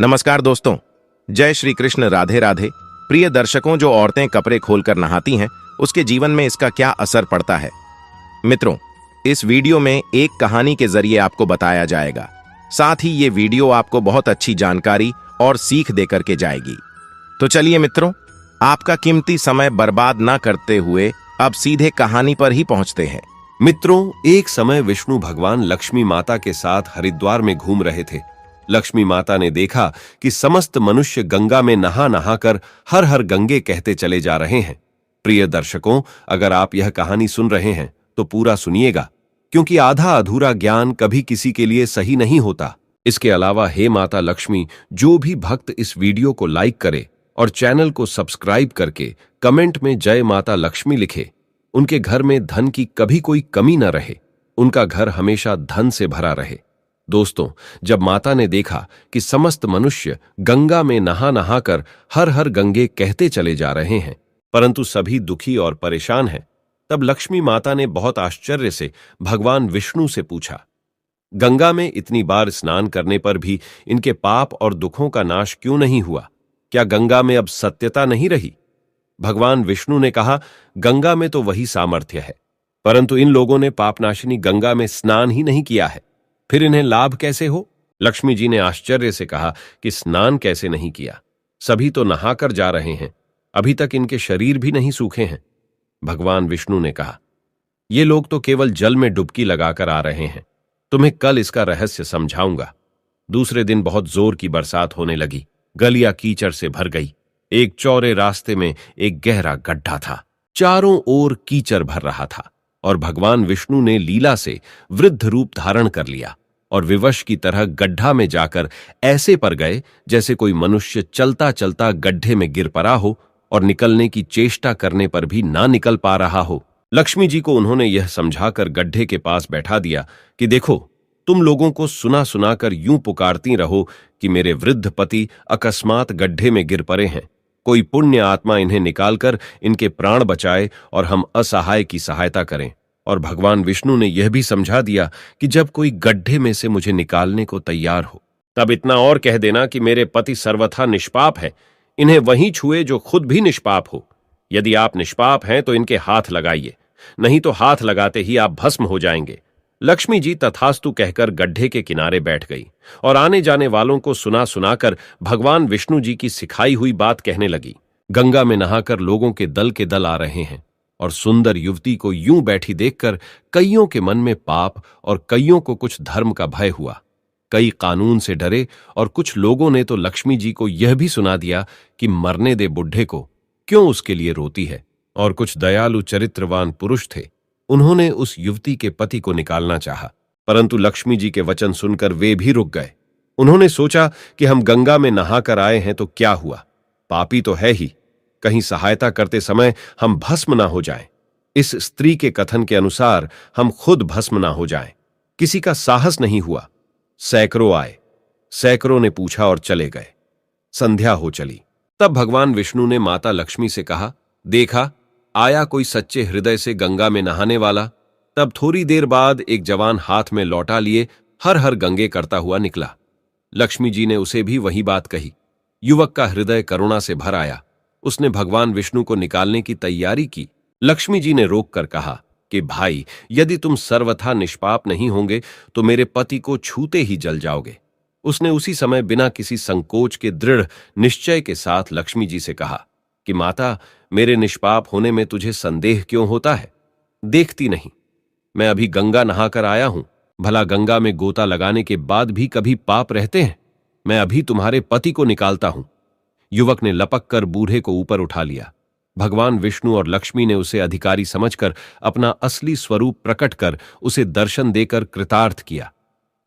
नमस्कार दोस्तों, जय श्री कृष्ण। राधे राधे। प्रिय दर्शकों, जो औरतें कपड़े खोलकर नहाती हैं उसके जीवन में इसका क्या असर पड़ता है। मित्रों, इस वीडियो में एक कहानी के जरिए आपको बताया जाएगा। साथ ही ये वीडियो आपको बहुत अच्छी जानकारी और सीख देकर के जाएगी। तो चलिए मित्रों, आपका कीमती समय बर्बाद ना करते हुए अब सीधे कहानी पर ही पहुंचते हैं। मित्रों, एक समय विष्णु भगवान लक्ष्मी माता के साथ हरिद्वार में घूम रहे थे। लक्ष्मी माता ने देखा कि समस्त मनुष्य गंगा में नहा नहाकर हर हर गंगे कहते चले जा रहे हैं। प्रिय दर्शकों, अगर आप यह कहानी सुन रहे हैं तो पूरा सुनिएगा, क्योंकि आधा अधूरा ज्ञान कभी किसी के लिए सही नहीं होता। इसके अलावा हे माता लक्ष्मी, जो भी भक्त इस वीडियो को लाइक करे और चैनल को सब्सक्राइब करके कमेंट में जय माता लक्ष्मी लिखे, उनके घर में धन की कभी कोई कमी न रहे, उनका घर हमेशा धन से भरा रहे। दोस्तों, जब माता ने देखा कि समस्त मनुष्य गंगा में नहा नहाकर हर हर गंगे कहते चले जा रहे हैं, परंतु सभी दुखी और परेशान हैं, तब लक्ष्मी माता ने बहुत आश्चर्य से भगवान विष्णु से पूछा, गंगा में इतनी बार स्नान करने पर भी इनके पाप और दुखों का नाश क्यों नहीं हुआ? क्या गंगा में अब सत्यता नहीं रही? भगवान विष्णु ने कहा, गंगा में तो वही सामर्थ्य है, परंतु इन लोगों ने पापनाशिनी गंगा में स्नान ही नहीं किया है, फिर इन्हें लाभ कैसे हो? लक्ष्मी जी ने आश्चर्य से कहा कि स्नान कैसे नहीं किया? सभी तो नहाकर जा रहे हैं, अभी तक इनके शरीर भी नहीं सूखे हैं। भगवान विष्णु ने कहा, ये लोग तो केवल जल में डुबकी लगाकर आ रहे हैं, तुम्हें कल इसका रहस्य समझाऊंगा। दूसरे दिन बहुत जोर की बरसात होने लगी, गलियां कीचड़ से भर गई। एक चौड़े रास्ते में एक गहरा गड्ढा था, चारों ओर कीचड़ भर रहा था, और भगवान विष्णु ने लीला से वृद्ध रूप धारण कर लिया और विवश की तरह गड्ढा में जाकर ऐसे पर गए जैसे कोई मनुष्य चलता चलता गड्ढे में गिर पड़ा हो और निकलने की चेष्टा करने पर भी ना निकल पा रहा हो। लक्ष्मी जी को उन्होंने यह समझाकर गड्ढे के पास बैठा दिया कि देखो, तुम लोगों को सुना सुनाकर यूं पुकारती रहो कि मेरे वृद्ध पति अकस्मात गड्ढे में गिर पड़े हैं, कोई पुण्य आत्मा इन्हें निकालकर इनके प्राण बचाए और हम असहाय की सहायता करें। और भगवान विष्णु ने यह भी समझा दिया कि जब कोई गड्ढे में से मुझे निकालने को तैयार हो, तब इतना और कह देना कि मेरे पति सर्वथा निष्पाप है, इन्हें वहीं छुए जो खुद भी निष्पाप हो। यदि आप निष्पाप हैं तो इनके हाथ लगाइए, नहीं तो हाथ लगाते ही आप भस्म हो जाएंगे। लक्ष्मी जी तथास्तु कहकर गड्ढे के किनारे बैठ गई और आने जाने वालों को सुना सुनाकर भगवान विष्णु जी की सिखाई हुई बात कहने लगी। गंगा में नहाकर लोगों के दल आ रहे हैं, और सुंदर युवती को यूं बैठी देखकर कईयों के मन में पाप और कईयों को कुछ धर्म का भय हुआ। कई कानून से डरे और कुछ लोगों ने तो लक्ष्मी जी को यह भी सुना दिया कि मरने दे बुढ़े को, क्यों उसके लिए रोती है। और कुछ दयालु चरित्रवान पुरुष थे, उन्होंने उस युवती के पति को निकालना चाहा, परंतु लक्ष्मी जी के वचन सुनकर वे भी रुक गए। उन्होंने सोचा कि हम गंगा में नहाकर आए हैं तो क्या हुआ, पापी तो है ही, कहीं सहायता करते समय हम भस्म ना हो जाएं। इस स्त्री के कथन के अनुसार हम खुद भस्म ना हो जाएं। किसी का साहस नहीं हुआ। सैकड़ों आए, सैकड़ों ने पूछा और चले गए। संध्या हो चली, तब भगवान विष्णु ने माता लक्ष्मी से कहा, देखा, आया कोई सच्चे हृदय से गंगा में नहाने वाला। तब थोड़ी देर बाद एक जवान हाथ में लौटा लिए हर हर गंगे करता हुआ निकला। लक्ष्मी जी ने उसे भी वही बात कही। युवक का हृदय करुणा से भर आया, उसने भगवान विष्णु को निकालने की तैयारी की। लक्ष्मी जी ने रोककर कहा कि भाई, यदि तुम सर्वथा निष्पाप नहीं होंगे तो मेरे पति को छूते ही जल जाओगे। उसने उसी समय बिना किसी संकोच के दृढ़ निश्चय के साथ लक्ष्मी जी से कहा कि माता, मेरे निष्पाप होने में तुझे संदेह क्यों होता है? देखती नहीं, मैं अभी गंगा नहाकर आया हूं, भला गंगा में गोता लगाने के बाद भी कभी पाप रहते हैं? मैं अभी तुम्हारे पति को निकालता हूं। युवक ने लपक कर बूढ़े को ऊपर उठा लिया। भगवान विष्णु और लक्ष्मी ने उसे अधिकारी समझकर अपना असली स्वरूप प्रकट कर उसे दर्शन देकर कृतार्थ किया।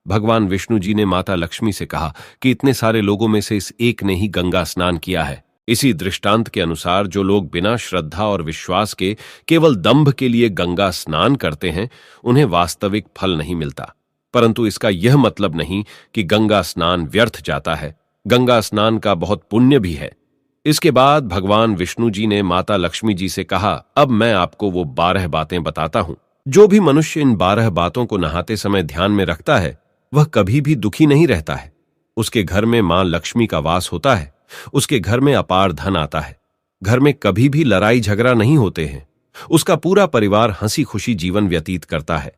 भगवान विष्णु जी ने माता लक्ष्मी से कहा कि इतने सारे लोगों में से इस एक ने ही गंगा स्नान किया है। इसी दृष्टांत के अनुसार जो लोग बिना श्रद्धा और विश्वास के केवल दंभ के लिए गंगा स्नान करते हैं, उन्हें वास्तविक फल नहीं मिलता। परंतु इसका यह मतलब नहीं कि गंगा स्नान व्यर्थ जाता है। गंगा स्नान का बहुत पुण्य भी है। इसके बाद भगवान विष्णु जी ने माता लक्ष्मी जी से कहा, अब मैं आपको वो 12 बातें बताता हूं। जो भी मनुष्य इन 12 बातों को नहाते समय ध्यान में रखता है, वह कभी भी दुखी नहीं रहता है। उसके घर में मां लक्ष्मी का वास होता है। उसके घर में अपार धन आता है। घर में कभी भी लड़ाई झगड़ा नहीं होते हैं। उसका पूरा परिवार हंसी खुशी जीवन व्यतीत करता है।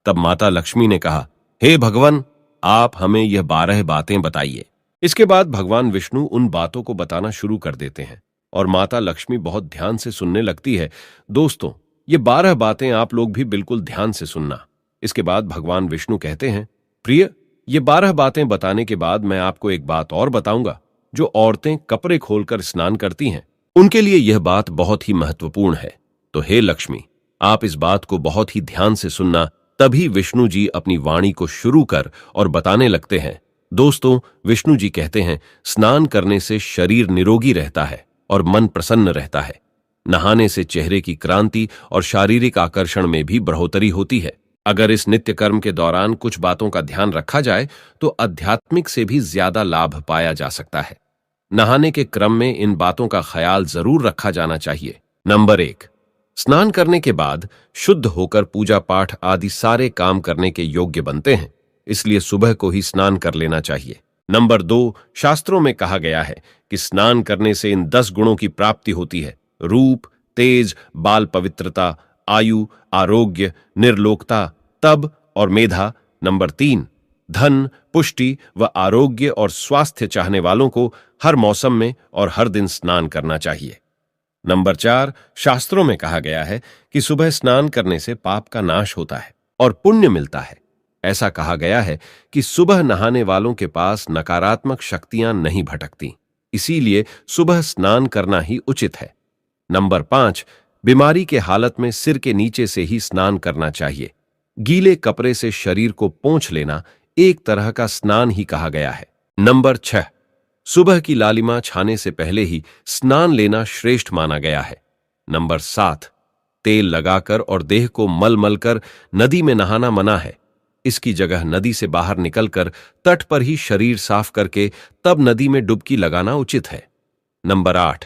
तब माता लक्ष्मी ने कहा, हे भगवान, आप हमें यह 12 बातें बताइए। इसके बाद भगवान विष्णु उन बातों को बताना शुरू कर देते हैं और माता लक्ष्मी बहुत ध्यान से सुनने लगती है। दोस्तों, ये 12 बातें आप लोग भी बिल्कुल ध्यान से सुनना। इसके बाद भगवान विष्णु कहते हैं, प्रिय, ये 12 बातें बताने के बाद मैं आपको एक बात और बताऊंगा। जो औरतें कपड़े खोलकर स्नान करती हैं, उनके लिए यह बात बहुत ही महत्वपूर्ण है। तो हे लक्ष्मी, आप इस बात को बहुत ही ध्यान से सुनना। तभी विष्णु जी अपनी वाणी को शुरू कर और बताने लगते हैं। दोस्तों, विष्णु जी कहते हैं, स्नान करने से शरीर निरोगी रहता है और मन प्रसन्न रहता है। नहाने से चेहरे की क्रांति और शारीरिक आकर्षण में भी बढ़ोतरी होती है। अगर इस नित्य कर्म के दौरान कुछ बातों का ध्यान रखा जाए तो आध्यात्मिक से भी ज्यादा लाभ पाया जा सकता है। नहाने के क्रम में इन बातों का ख्याल जरूर रखा जाना चाहिए। नंबर 1, स्नान करने के बाद शुद्ध होकर पूजा पाठ आदि सारे काम करने के योग्य बनते हैं, इसलिए सुबह को ही स्नान कर लेना चाहिए। नंबर 2, शास्त्रों में कहा गया है कि स्नान करने से इन 10 गुणों की प्राप्ति होती है: रूप, तेज, बाल पवित्रता, आयु, आरोग्य, निर्लोकता, तब और मेधा। नंबर 3, धन, पुष्टि व आरोग्य और स्वास्थ्य चाहने वालों को हर मौसम में और हर दिन स्नान करना चाहिए। नंबर 4, शास्त्रों में कहा गया है कि सुबह स्नान करने से पाप का नाश होता है और पुण्य मिलता है। ऐसा कहा गया है कि सुबह नहाने वालों के पास नकारात्मक शक्तियां नहीं भटकती, इसीलिए सुबह स्नान करना ही उचित है। नंबर 5, बीमारी के हालत में सिर के नीचे से ही स्नान करना चाहिए। गीले कपड़े से शरीर को पोंछ लेना एक तरह का स्नान ही कहा गया है। नंबर 6, सुबह की लालिमा छाने से पहले ही स्नान लेना श्रेष्ठ माना गया है। नंबर 7, तेल लगाकर और देह को मल मल कर नदी में नहाना मना है। इसकी जगह नदी से बाहर निकलकर तट पर ही शरीर साफ करके तब नदी में डुबकी लगाना उचित है। नंबर 8,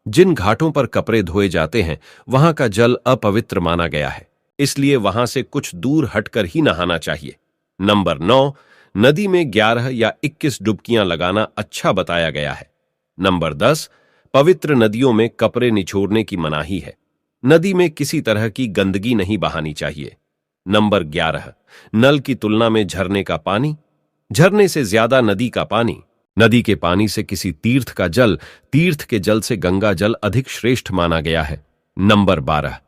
जिन घाटों पर कपड़े धोए जाते हैं वहां का जल अपवित्र माना गया है, इसलिए वहां से कुछ दूर हटकर ही नहाना चाहिए। नंबर 9, नदी में 11 या 21 डुबकियां लगाना अच्छा बताया गया है। नंबर 10, पवित्र नदियों में कपड़े निचोड़ने की मनाही है। नदी में किसी तरह की गंदगी नहीं बहानी चाहिए। नंबर 11, नल की तुलना में झरने का पानी, झरने से ज्यादा नदी का पानी, नदी के पानी से किसी तीर्थ का जल, तीर्थ के जल से गंगा जल अधिक श्रेष्ठ माना गया है। नंबर 12,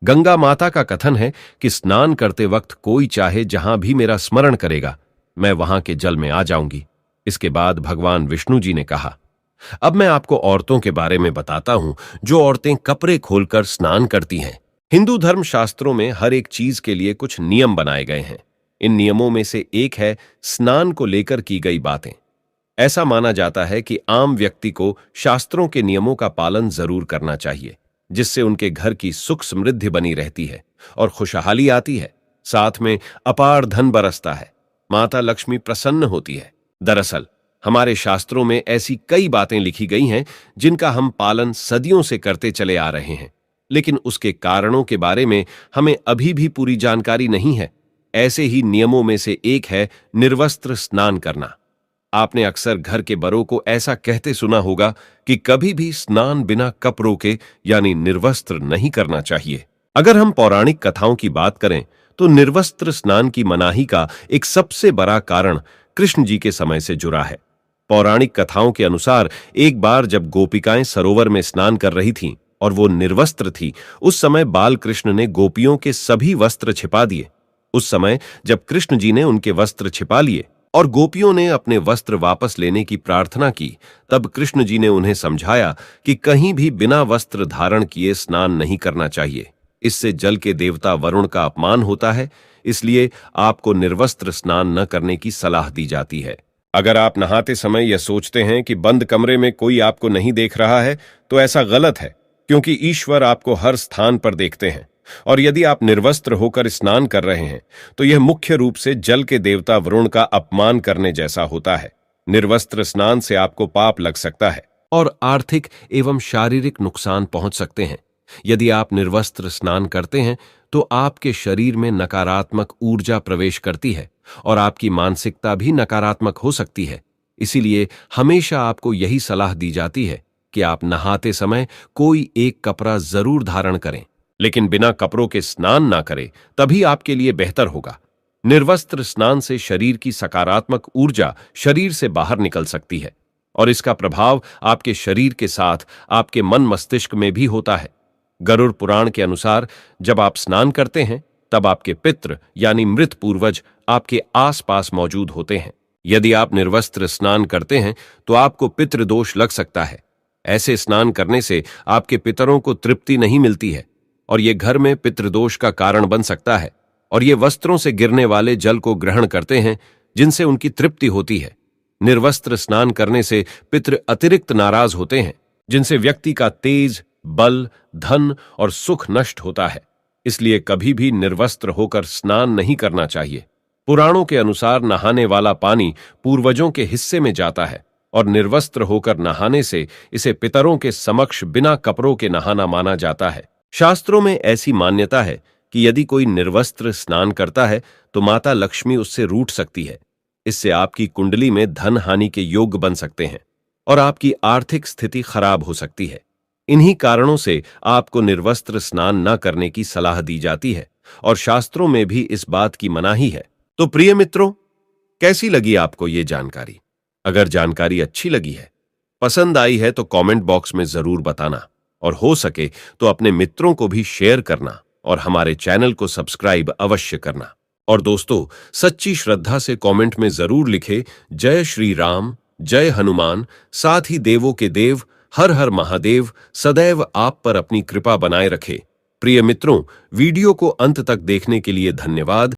गंगा माता का कथन है कि स्नान करते वक्त कोई चाहे जहां भी मेरा स्मरण करेगा, मैं वहां के जल में आ जाऊंगी। इसके बाद भगवान विष्णु जी ने कहा, अब मैं आपको औरतों के बारे में बताता हूं जो औरतें कपड़े खोलकर स्नान करती हैं। हिंदू धर्म शास्त्रों में हर एक चीज के लिए कुछ नियम बनाए गए हैं। इन नियमों में से एक है स्नान को लेकर की गई बातें। ऐसा माना जाता है कि आम व्यक्ति को शास्त्रों के नियमों का पालन जरूर करना चाहिए, जिससे उनके घर की सुख समृद्धि बनी रहती है और खुशहाली आती है। साथ में अपार धन बरसता है, माता लक्ष्मी प्रसन्न होती है। दरअसल हमारे शास्त्रों में ऐसी कई बातें लिखी गई हैं जिनका हम पालन सदियों से करते चले आ रहे हैं, लेकिन उसके कारणों के बारे में हमें अभी भी पूरी जानकारी नहीं है। ऐसे ही नियमों में से एक है निर्वस्त्र स्नान करना। आपने अक्सर घर के बड़ों को ऐसा कहते सुना होगा कि कभी भी स्नान बिना कपड़ों के यानी निर्वस्त्र नहीं करना चाहिए। अगर हम पौराणिक कथाओं की बात करें तो निर्वस्त्र स्नान की मनाही का एक सबसे बड़ा कारण कृष्ण जी के समय से जुड़ा है। पौराणिक कथाओं के अनुसार एक बार जब गोपिकाएं सरोवर में स्नान कर रही थीं और वो निर्वस्त्र थी, उस समय बाल कृष्ण ने गोपियों के सभी वस्त्र छिपा दिए। उस समय जब कृष्ण जी ने उनके वस्त्र छिपा लिए और गोपियों ने अपने वस्त्र वापस लेने की प्रार्थना की, तब कृष्ण जी ने उन्हें समझाया कि कहीं भी बिना वस्त्र धारण किए स्नान नहीं करना चाहिए। इससे जल के देवता वरुण का अपमान होता है, इसलिए आपको निर्वस्त्र स्नान न करने की सलाह दी जाती है। अगर आप नहाते समय यह सोचते हैं कि बंद कमरे में कोई आपको नहीं देख रहा है, तो ऐसा गलत है, क्योंकि ईश्वर आपको हर स्थान पर देखते हैं। और यदि आप निर्वस्त्र होकर स्नान कर रहे हैं तो यह मुख्य रूप से जल के देवता वरुण का अपमान करने जैसा होता है। निर्वस्त्र स्नान से आपको पाप लग सकता है और आर्थिक एवं शारीरिक नुकसान पहुंच सकते हैं। यदि आप निर्वस्त्र स्नान करते हैं तो आपके शरीर में नकारात्मक ऊर्जा प्रवेश करती है और आपकी मानसिकता भी नकारात्मक हो सकती है। इसीलिए हमेशा आपको यही सलाह दी जाती है कि आप नहाते समय कोई एक कपड़ा जरूर धारण करें, लेकिन बिना कपड़ों के स्नान ना करें, तभी आपके लिए बेहतर होगा। निर्वस्त्र स्नान से शरीर की सकारात्मक ऊर्जा शरीर से बाहर निकल सकती है और इसका प्रभाव आपके शरीर के साथ आपके मन मस्तिष्क में भी होता है। गरुड़ पुराण के अनुसार जब आप स्नान करते हैं तब आपके पितृ यानी मृत पूर्वज आपके आसपास मौजूद होते हैं। यदि आप निर्वस्त्र स्नान करते हैं तो आपको पितृदोष लग सकता है। ऐसे स्नान करने से आपके पितरों को तृप्ति नहीं मिलती है और ये घर में पितृदोष का कारण बन सकता है और ये वस्त्रों से गिरने वाले जल को ग्रहण करते हैं जिनसे उनकी तृप्ति होती है। निर्वस्त्र स्नान करने से पितृ अतिरिक्त नाराज होते हैं जिनसे व्यक्ति का तेज, बल, धन और सुख नष्ट होता है। इसलिए कभी भी निर्वस्त्र होकर स्नान नहीं करना चाहिए। पुराणों के अनुसार नहाने वाला पानी पूर्वजों के हिस्से में जाता है और निर्वस्त्र होकर नहाने से इसे पितरों के समक्ष बिना कपड़ों के नहाना माना जाता है। शास्त्रों में ऐसी मान्यता है कि यदि कोई निर्वस्त्र स्नान करता है तो माता लक्ष्मी उससे रूठ सकती है। इससे आपकी कुंडली में धन हानि के योग बन सकते हैं और आपकी आर्थिक स्थिति खराब हो सकती है। इन्हीं कारणों से आपको निर्वस्त्र स्नान न करने की सलाह दी जाती है और शास्त्रों में भी इस बात की मनाही है। तो प्रिय मित्रों, कैसी लगी आपको ये जानकारी? अगर जानकारी अच्छी लगी है, पसंद आई है तो कमेंट बॉक्स में जरूर बताना और हो सके तो अपने मित्रों को भी शेयर करना और हमारे चैनल को सब्सक्राइब अवश्य करना। और दोस्तों, सच्ची श्रद्धा से कमेंट में जरूर लिखे जय श्री राम, जय हनुमान, साथ ही देवों के देव हर हर महादेव सदैव आप पर अपनी कृपा बनाए रखे। प्रिय मित्रों, वीडियो को अंत तक देखने के लिए धन्यवाद।